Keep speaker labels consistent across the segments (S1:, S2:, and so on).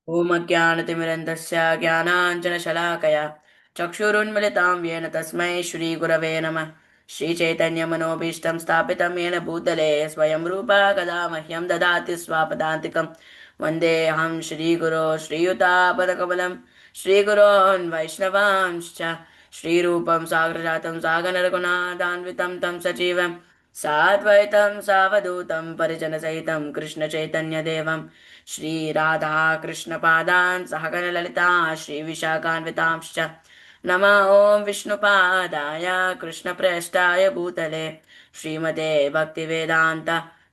S1: ॐ अज्ञानतिमिरन्धस्य ज्ञानाञ्जनशलाकया चक्षुरुन्मिलितां येन तस्मै श्रीगुरवे नमः। श्रीचैतन्यमनोभीष्टं स्थापितं येन भूतले स्वयं रूपा कदा मह्यं ददाति स्वापदान्तिकं। वन्देऽहं श्रीगुरो श्रीयुतापदकमलं श्रीगुरोन् वैष्णवांश्च श्रीरूपं साग्रजातं सागररघुनाथान्वितं तं सजीवं साद्वैतं सावधूतं परिजनसहितं कृष्णचैतन्यदेवं श्रीराधा कृष्णपादान् सहगणललिता श्रीविशाखान्वितांश्च नमः। ॐ विष्णुपादाय कृष्णप्रेष्ठाय भूतले श्रीमते भक्तिवेदान्त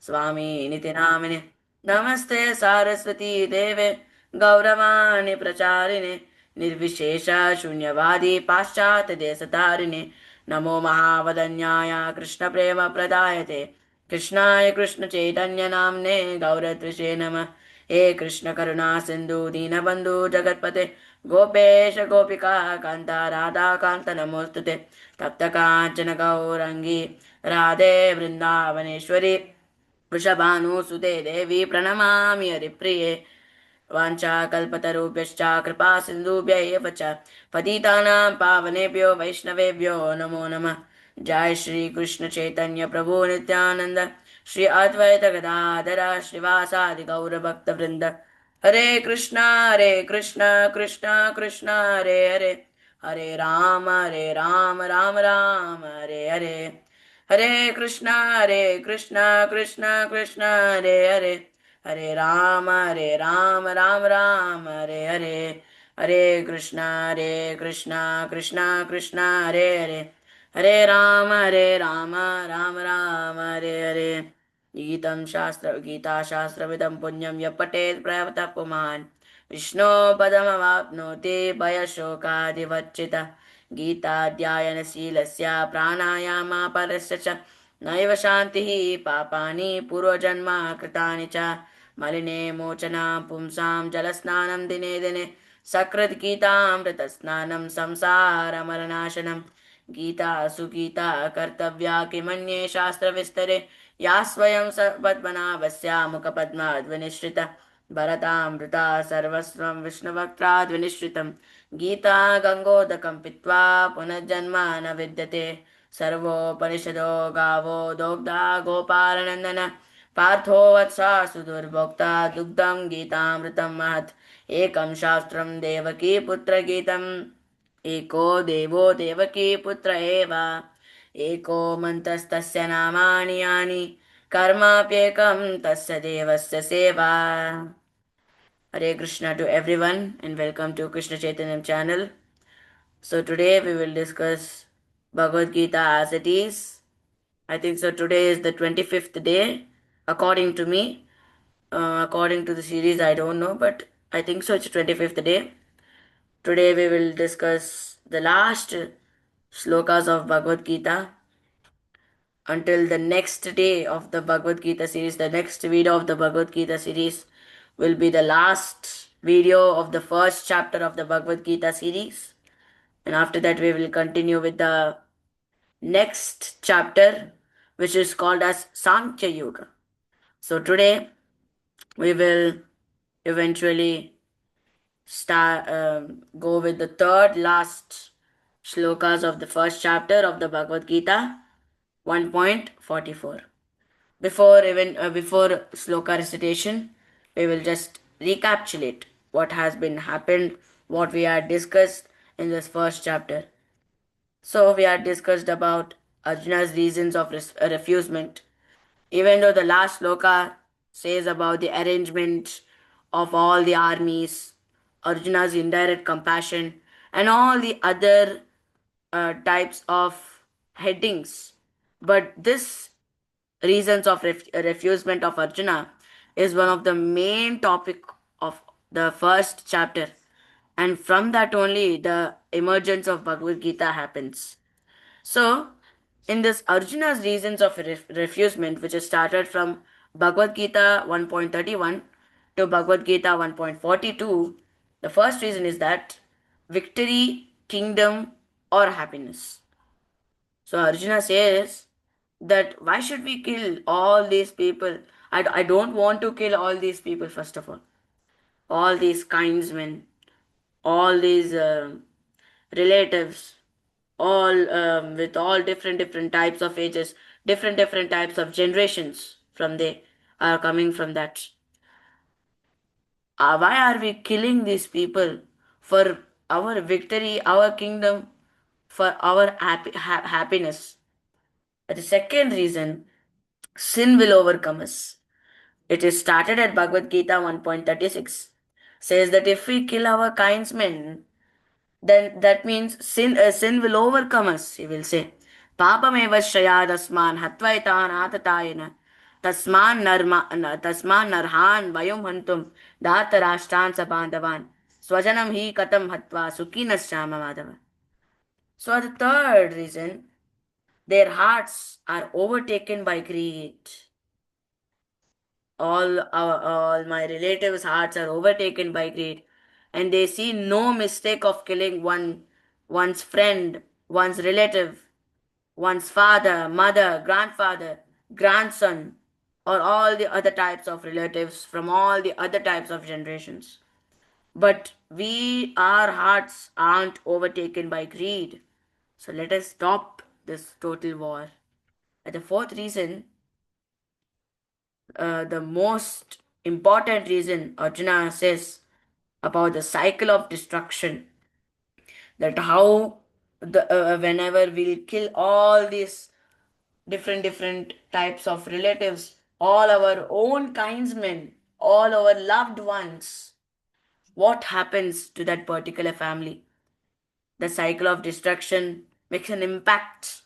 S1: स्वामीनिति नामिने। नमस्ते सारस्वती देवे गौरवाणि प्रचारिणे निर्विशेष शून्यवादी पाश्चात्य देशतारिणे। नमो महावदन्याय कृष्णप्रेम प्रदायते कृष्णाय कृष्ण चैतन्य नाम्ने गौरत्रिषे नमः। हे कृष्ण करुणा सिंधु दीनबंधु जगतपते गोपेश गोपिका कांता राधा कांत नमोस्तुते। तप्त कांचन गौरंगी राधे वृंदावनेश्वरी वृषभानुसुते देवी प्रणमामि हरिप्रिये। वाञ्छाकल्पतरुभ्यश्च कृपा सिन्धुभ्य एव च पतितानां पावनेभ्यो वैष्णवेभ्यो नमो नमः। जय श्री कृष्ण चैतन्य प्रभु नित्यानंद श्री अद्वैत गदाधर श्रीवासादि गौर भक्त वृंद। हरे कृष्णा कृष्णा कृष्णा हरे हरे हरे राम राम राम हरे हरे। हरे कृष्णा कृष्णा कृष्णा हरे हरे राम राम राम हरे हरे। हरे कृष्णा कृष्णा कृष्णा हरे हरे राम राम राम हरे हरे। गीतं शास्त्र गीताशास्त्रविदं पुण्यं यः पठेत् प्रयतः पुमान् विष्णो पदमवाप्नोति भयशोकादिवर्जितः। गीताध्यायनशीलस्य प्राणायामापरस्य च नैव शान्तिः पापानि पूर्वजन्म कृतानि च मलिने मोचना पुंसां जलस्नानं दिने दिने सकृद् गीतामृतस्नानं संसारमरणाशनं। गीता सुगीता कर्तव्या किमन्ये शास्त्रविस्तरे या स्वयं पद्मनाभस्य मुखपद्माद्विनिश्रिता भरतामृता सर्वस्वं विष्णुवक्त्राद्विनिश्रितं। गीता गङ्गोदकं पीत्वा पुनर्जन्म न विद्यते सर्वोपनिषदो गावो दोग्धा गोपालनन्दन पार्थो वत्सा सुदुर्भोक्ता दुग्धं गीतामृतं महत्। एकं शास्त्रं देवकी पुत्रगीतम् एको देवो देवकी पुत्र एव एको मन्त्रस्तस्य नामानि यानि कर्माप्येकं तस्य देवस्य सेवा। Hare Krishna to everyone and welcome to Krishna Chaitanya channel. So today we will discuss Bhagavad Gita as it is. I think so today is the 25th day according to me. According to the series I don't know, but I think so it's 25th day. Today we will discuss the last shlokas of Bhagavad Gita until the next day of the Bhagavad Gita series. The next video of the Bhagavad Gita series will be the last video of the first chapter of the Bhagavad Gita series. And after that, we will continue with the next chapter, which is called as Sankhya Yoga. So today, we will eventually go with the third last shlokas of the first chapter of the Bhagavad Gita, 1.44. Before sloka recitation, we will just recapitulate what has been happened, what we had discussed in this first chapter. So we had discussed about Arjuna's reasons of refusement. Even though the last sloka says about the arrangement of all the armies, Arjuna's indirect compassion, and all the other types of headings, but this reasons of refusement of Arjuna is one of the main topic of the first chapter, and from that only the emergence of Bhagavad Gita happens. So in this Arjuna's reasons of refusement, which is started from Bhagavad Gita 1.31 to Bhagavad Gita 1.42, the first reason is that victory, kingdom, or happiness. So Arjuna says that why should we kill all these people? I don't want to kill all these people, first of all. all these kindsmen, all these relatives, all with all different types of ages, different types of generations from they are coming from that. Why are we killing these people? For our victory, our kingdom, for our happiness. The second reason, sin will overcome us. It is started at Bhagavad Gita 1.36. Says that if we kill our kindsmen, then that means sin will overcome us, he will say. Papameva shayadasman hatvaitan atatayana tasman narhan vayum hantum dhatarashtan sabandhavan swajanam hi katam hatva sukinas shama madhava. So the third reason, their hearts are overtaken by greed. All my relatives' hearts are overtaken by greed, and they see no mistake of killing one's friend, one's relative, one's father, mother, grandfather, grandson, or all the other types of relatives from all the other types of generations. But our hearts aren't overtaken by greed. So let us stop this total war. And the fourth reason, the most important reason Arjuna says about the cycle of destruction, that how whenever we'll kill all these different types of relatives, all our own kindsmen, all our loved ones, what happens to that particular family? The cycle of destruction makes an impact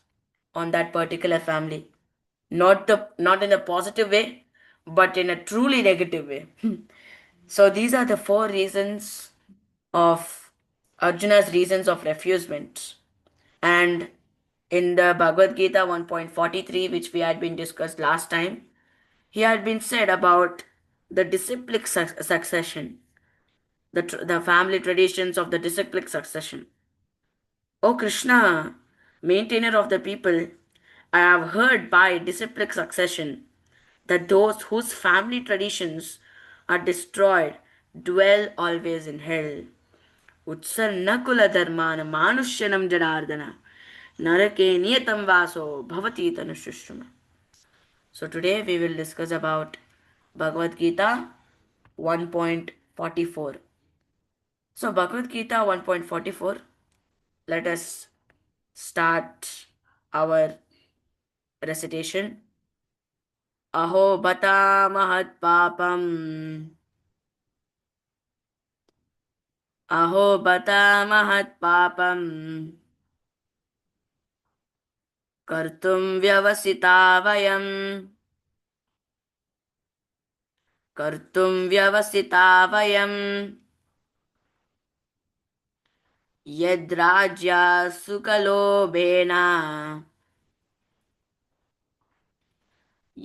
S1: on that particular family, not in a positive way, but in a truly negative way. So these are the four reasons of Arjuna's reasons of refusement. And in the Bhagavad Gita 1.43, which we had been discussed last time, he had been said about the disciplic succession, the family traditions of the disciplic succession. O Krishna, maintainer of the people, I have heard by disciplic succession that those whose family traditions are destroyed dwell always in hell. उत्सन्नकुल धर्मान मानुष्यनम जनार्दन नरके नियतम vaso bhavati tanushrishma. So today we will discuss about Bhagavad Gita 1.44. So Bhagavad Gita 1.44, let us start our recitation. Aho bata mahat papam, अहो बता महत्पापं कर्तुं व्यवसिता वयं कर्तुं व्यवसिता वयं यद्राज्या सुकलोभेन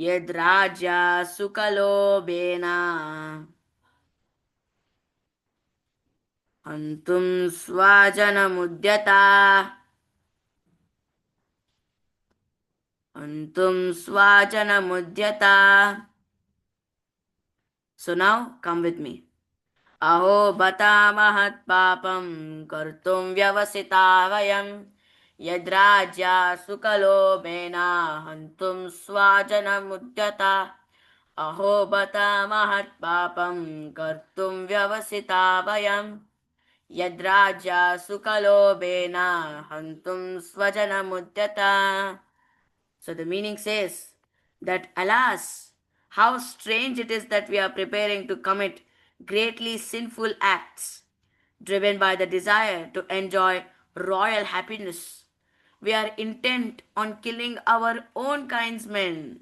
S1: यद्राज्या सुकलोभेन हन्तुं स्वजनमुद्यता हन्तुं स्वजनमुद्यता. So now come with me. अहो बता महत्पापं कर्तुं व्यवसिता वयं यद्राज्या सुकलोभेन हन्तुं स्वजनमुद्यता. अहो बता महत्पापं कर्तुं व्यवसिता वयं यद्राज्या सुकलोभेन हन्तुं स्वजनमुद्यता. So the meaning says that, alas, how strange it is that we are preparing to commit greatly sinful acts, driven by the desire to enjoy royal happiness. We are intent on killing our own kindsmen.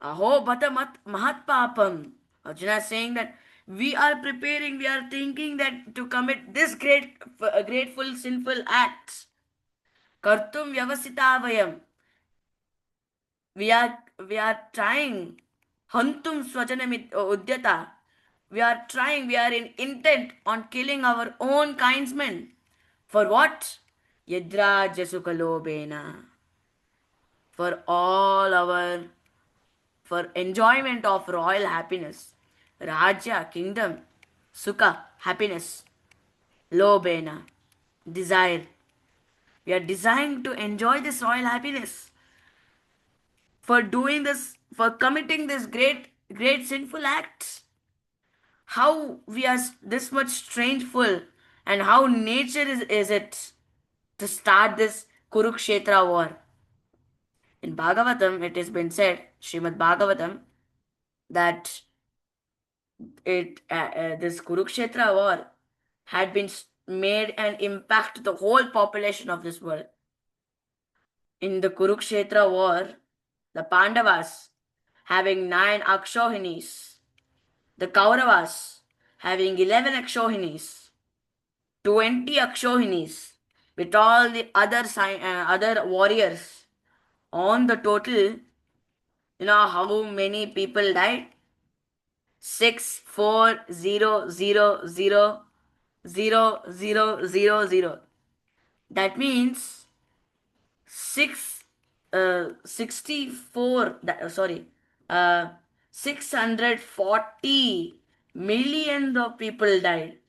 S1: Aho batamat mahat papam. Arjuna is saying that we are preparing, we are thinking that to commit this grateful sinful acts. Kartum vyavasita vayam. We are trying. Hantum swajanamit udyata. We are trying, we are in intent on killing our own kindsmen. For what? Yadra jasukalobena. For for enjoyment of royal happiness. Raja, kingdom. Sukha, happiness. Lobena, desire. We are designed to enjoy this royal happiness. For doing this, for committing this great sinful acts. How we are this much strangeful, and how nature is it to start this Kurukshetra war. In Bhagavatam, it has been said, Srimad Bhagavatam, that this Kurukshetra war had been made an impact the whole population of this world. In the Kurukshetra war, the Pandavas having 9 Akshohinis, the Kauravas having 11 Akshohinis, 20 Akshohinis, with all the other warriors. On the total, you know how many people died? 6400000. That means 6 64 sorry, 640 million of people died.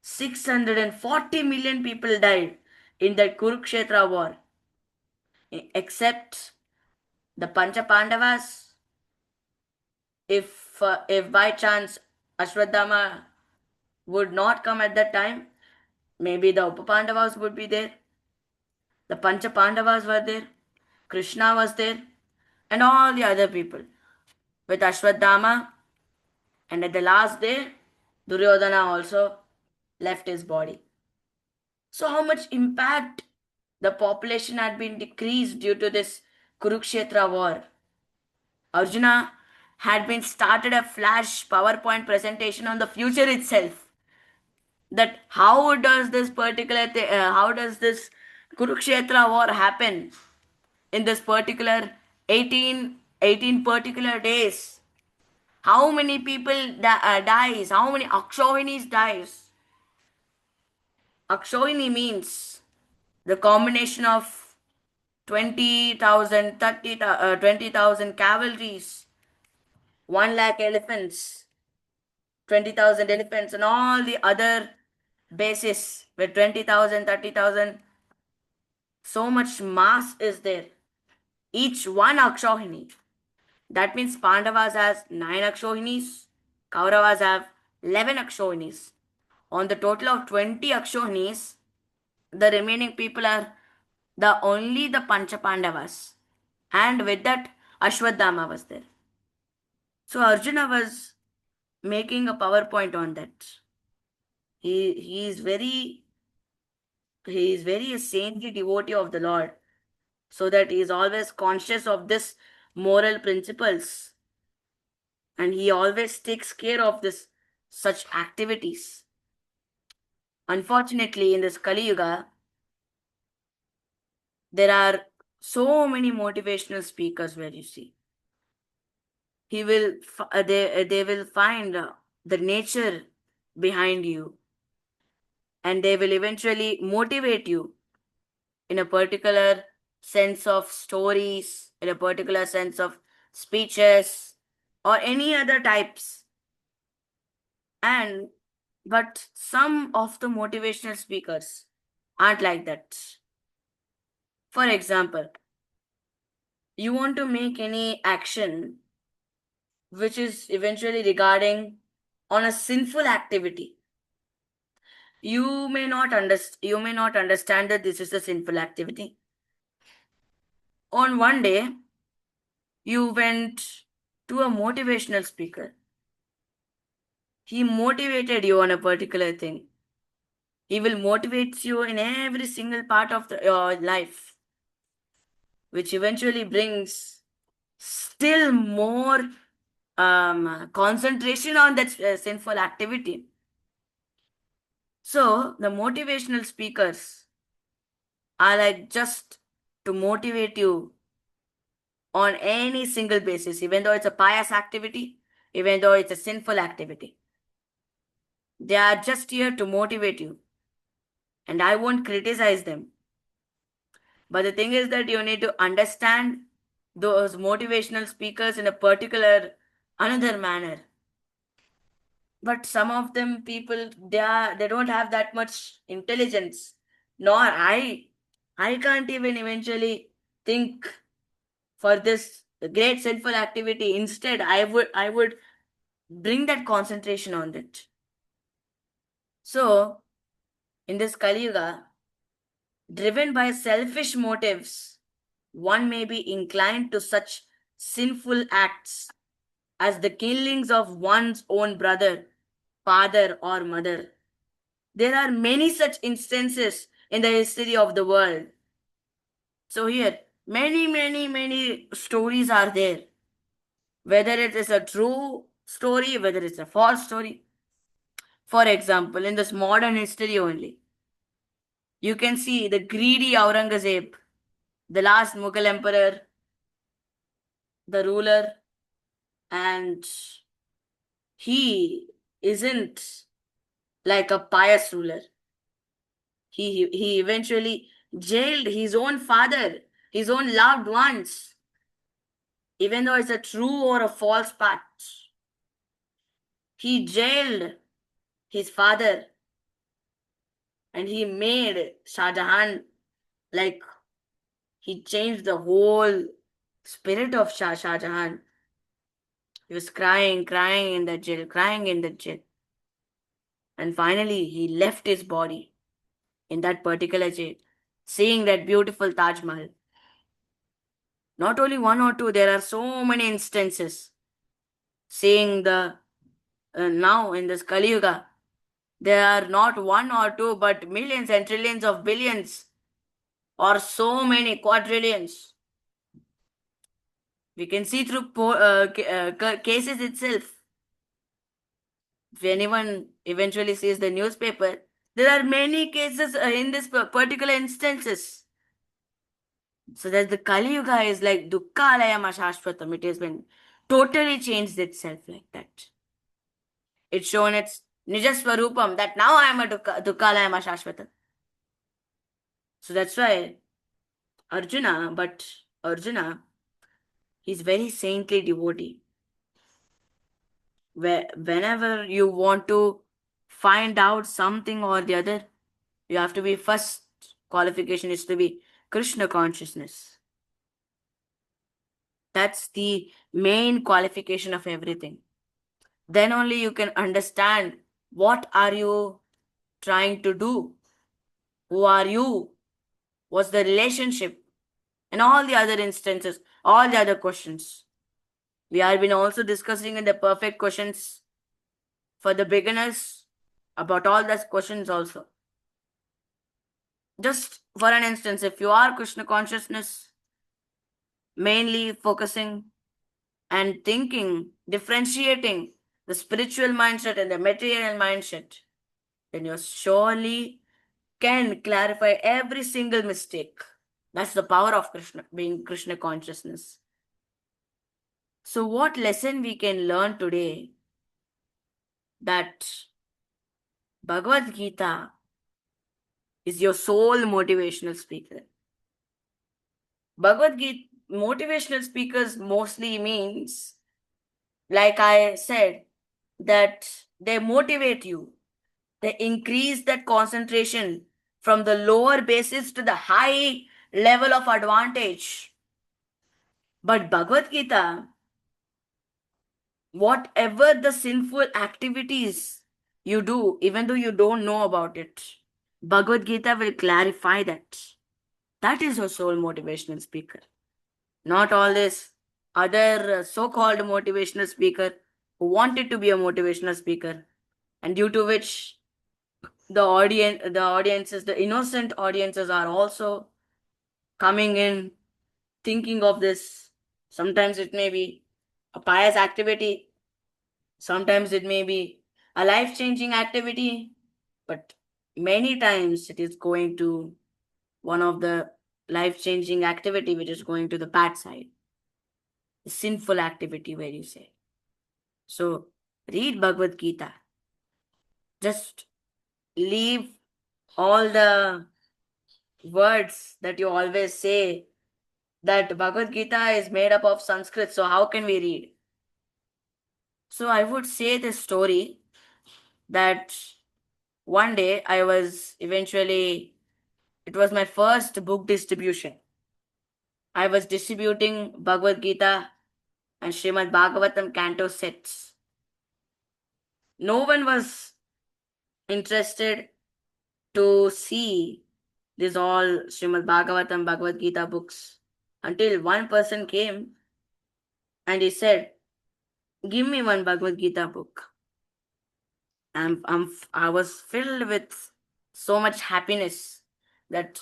S1: 640 million people died in the Kurukshetra war, except the Pancha Pandavas. If by chance Ashwadhama would not come at that time, maybe the Upapandavas would be there. The Pancha Pandavas were there. Krishna was there. And all the other people with Ashwadhama. And at the last day, Duryodhana also left his body. So how much impact the population had been decreased due to this Kurukshetra war. Arjuna had been started a flash PowerPoint presentation on the future itself. That how does this how does this Kurukshetra war happen in this particular 18 particular days? How many people dies? How many Akshohinis dies? Akshohini means the combination of 20,000, 20,000 cavalries, 1 lakh elephants, 20,000 elephants, and all the other bases with 20,000, 30,000. So much mass is there. Each one Akshohini. That means Pandavas has 9 Akshohinis, Kauravas have 11 Akshohinis. On the total of 20 Akshohinis, the remaining people are only the Pancha Pandavas. And with that, Ashwadhama was there. So Arjuna was making a PowerPoint on that. He is very a saintly devotee of the Lord, so that he is always conscious of this moral principles, and he always takes care of this such activities. Unfortunately, in this Kali Yuga, there are so many motivational speakers where you see they will find the nature behind you, and they will eventually motivate you in a particular sense of stories, in a particular sense of speeches, or any other types. But some of the motivational speakers aren't like that. For example, you want to make any action which is eventually regarding on a sinful activity. You may not understand that this is a sinful activity. On one day, you went to a motivational speaker. He motivated you on a particular thing. He will motivate you in every single part of your life, which eventually brings still more concentration on that sinful activity. So the motivational speakers are like just to motivate you on any single basis, even though it's a pious activity, even though it's a sinful activity. They are just here to motivate you. And I won't criticize them. But the thing is that you need to understand those motivational speakers in a particular another manner. But some of them people, they don't have that much intelligence. Nor I can't even eventually think for this great sinful activity. Instead, I would bring that concentration on it. So in this Kali Yuga, driven by selfish motives, one may be inclined to such sinful acts as the killings of one's own brother, father, or mother. There are many such instances in the history of the world. So, here, many stories are there. Whether it is a true story, whether it's a false story. For example, in this modern history only, you can see the greedy Aurangzeb, the last Mughal emperor, the ruler, and he isn't like a pious ruler. He eventually jailed his own father, his own loved ones, even though it's a true or a false fact. He jailed his father and he made Shah Jahan, like, he changed the whole spirit of Shah Jahan. He was crying in the jail, crying in the jail. And finally, he left his body in that particular jail, seeing that beautiful Taj Mahal. Not only one or two, there are so many instances. Seeing the now in this Kali Yuga, there are not one or two, but millions and trillions of billions, or so many quadrillions. We can see through cases itself. If anyone eventually sees the newspaper, there are many cases in this particular instances. So that the Kali Yuga is like Dukkhalayama Shashvatam. It has been totally changed itself like that. It's shown its Nijaswarupam that now I am a Dukkhalayama Shashvatam. So that's why Arjuna, he's very saintly devotee. Whenever you want to find out something or the other, you have to be first qualification is to be Krishna consciousness. That's the main qualification of everything. Then only you can understand what are you trying to do, who are you, what's the relationship, and all the other instances, all the other questions. We have been also discussing in the perfect questions for the beginners about all those questions also. Just for an instance, if you are Krishna consciousness, mainly focusing and thinking, differentiating the spiritual mindset and the material mindset, then you surely can clarify every single mistake. That's the power of Krishna, being Krishna consciousness. So, what lesson we can learn today? That Bhagavad Gita is your sole motivational speaker. Bhagavad Gita motivational speakers mostly means, like I said, that they motivate you. They increase that concentration from the lower basis to the high level of advantage. But Bhagavad Gita, whatever the sinful activities you do, even though you don't know about it, Bhagavad Gita will clarify that. That is your sole motivational speaker. Not all this other so-called motivational speaker who wanted to be a motivational speaker, and due to which the innocent audiences are also coming in thinking of this. Sometimes it may be a pious activity, sometimes it may be a life-changing activity, but many times it is going to one of the life-changing activity which is going to the bad side, the sinful activity where you say. So read Bhagavad Gita. Just leave all the words that you always say that Bhagavad Gita is made up of Sanskrit, so how can we read? So I would say this story that one day it was my first book distribution. I was distributing Bhagavad Gita and Srimad Bhagavatam canto sets. No one was interested to see these all Srimad Bhagavatam Bhagavad Gita books until one person came and he said, "Give me one Bhagavad Gita book." I was filled with so much happiness that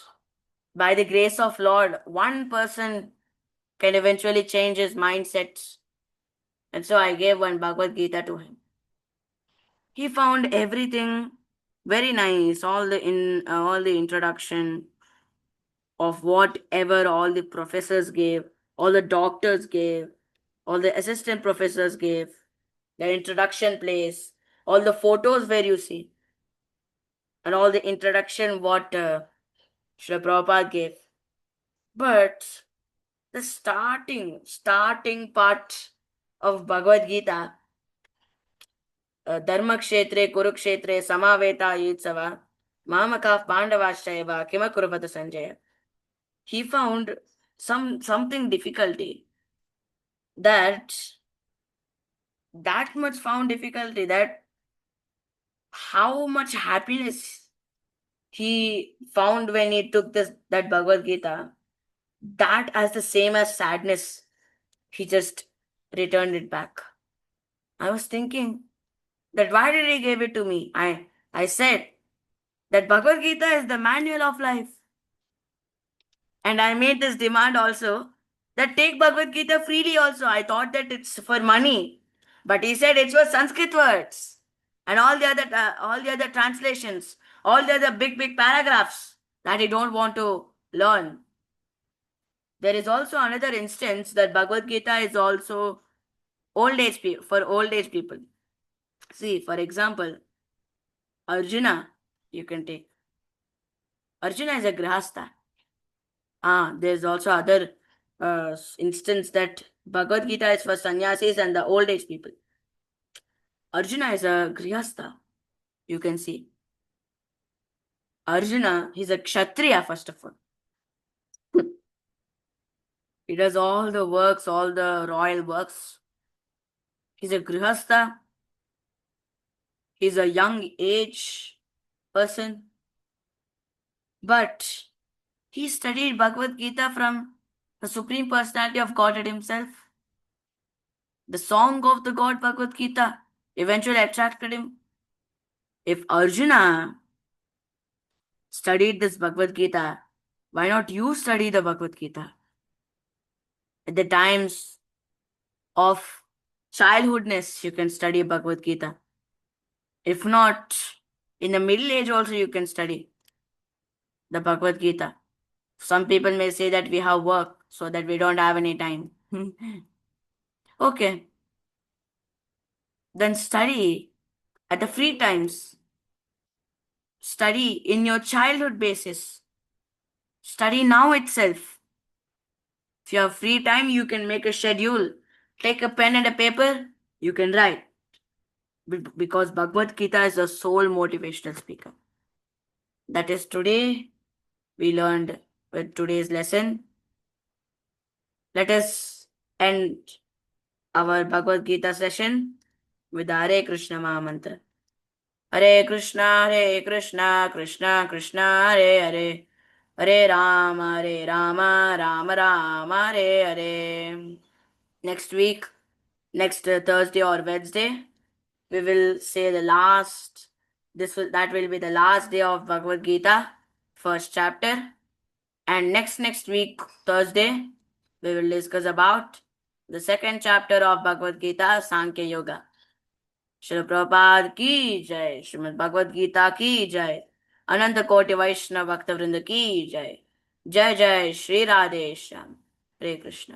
S1: by the grace of Lord, one person can eventually change his mindset. And so I gave one Bhagavad Gita to him. He found everything very nice, all the introduction of whatever all the professors gave, all the doctors gave, all the assistant professors gave, the introduction plays, all the photos where you see, and all the introduction what Srila Prabhupada gave. But the starting part of Bhagavad Gita, Dharmakshetre, Kurukshetre, Samaveta, Yutsava, Mamaka, Pandavashayava, Kimakurvata Sanjaya. He found something difficulty that much found difficulty that how much happiness he found when he took that Bhagavad Gita, that as the same as sadness, he just returned it back. I was thinking that why did he give it to me? I said that Bhagavad Gita is the manual of life. And I made this demand also that take Bhagavad Gita freely also. I thought that it's for money. But he said it's for Sanskrit words. And all the other translations, all the other big paragraphs that he don't want to learn. There is also another instance that Bhagavad Gita is also for old age people. See, for example, Arjuna, you can take. Arjuna is a grihastha. There's also other instance that Bhagavad Gita is for sannyasis and the old age people. Arjuna is a grihastha. You can see. Arjuna, he's a kshatriya first of all. He does all the works, all the royal works. He's a grihastha. He's a young age person. But he studied Bhagavad Gita from the Supreme Personality of Godhead himself. The song of the God Bhagavad Gita eventually attracted him. If Arjuna studied this Bhagavad Gita, why not you study the Bhagavad Gita? At the times of childhoodness, you can study Bhagavad Gita. If not, in the middle age also you can study the Bhagavad Gita. Some people may say that we have work, so that we don't have any time. Okay. Then study at the free times. Study in your childhood basis. Study now itself. If you have free time, you can make a schedule. Take a pen and a paper, you can write. Because Bhagavad Gita is a soul motivational speaker. That is today we learned with today's lesson. Let us end our Bhagavad Gita session with the Hare Krishna Maha Mantra. Hare Krishna, Krishna Krishna, Hare Hare, Hare Rama, Rama Rama, Hare Hare. Next week, next Thursday or Wednesday, we will say the last. That will be the last day of Bhagavad Gita, first chapter. And next week, Thursday, we will discuss about the second chapter of Bhagavad Gita, Sankhya Yoga. Shri Prabhupada की जय, श्रीमद् भगवद गीता की जय, अनंत कोटि वैष्णव भक्त वृंद की जय, जय जय श्री राधे श्याम, हरे कृष्ण।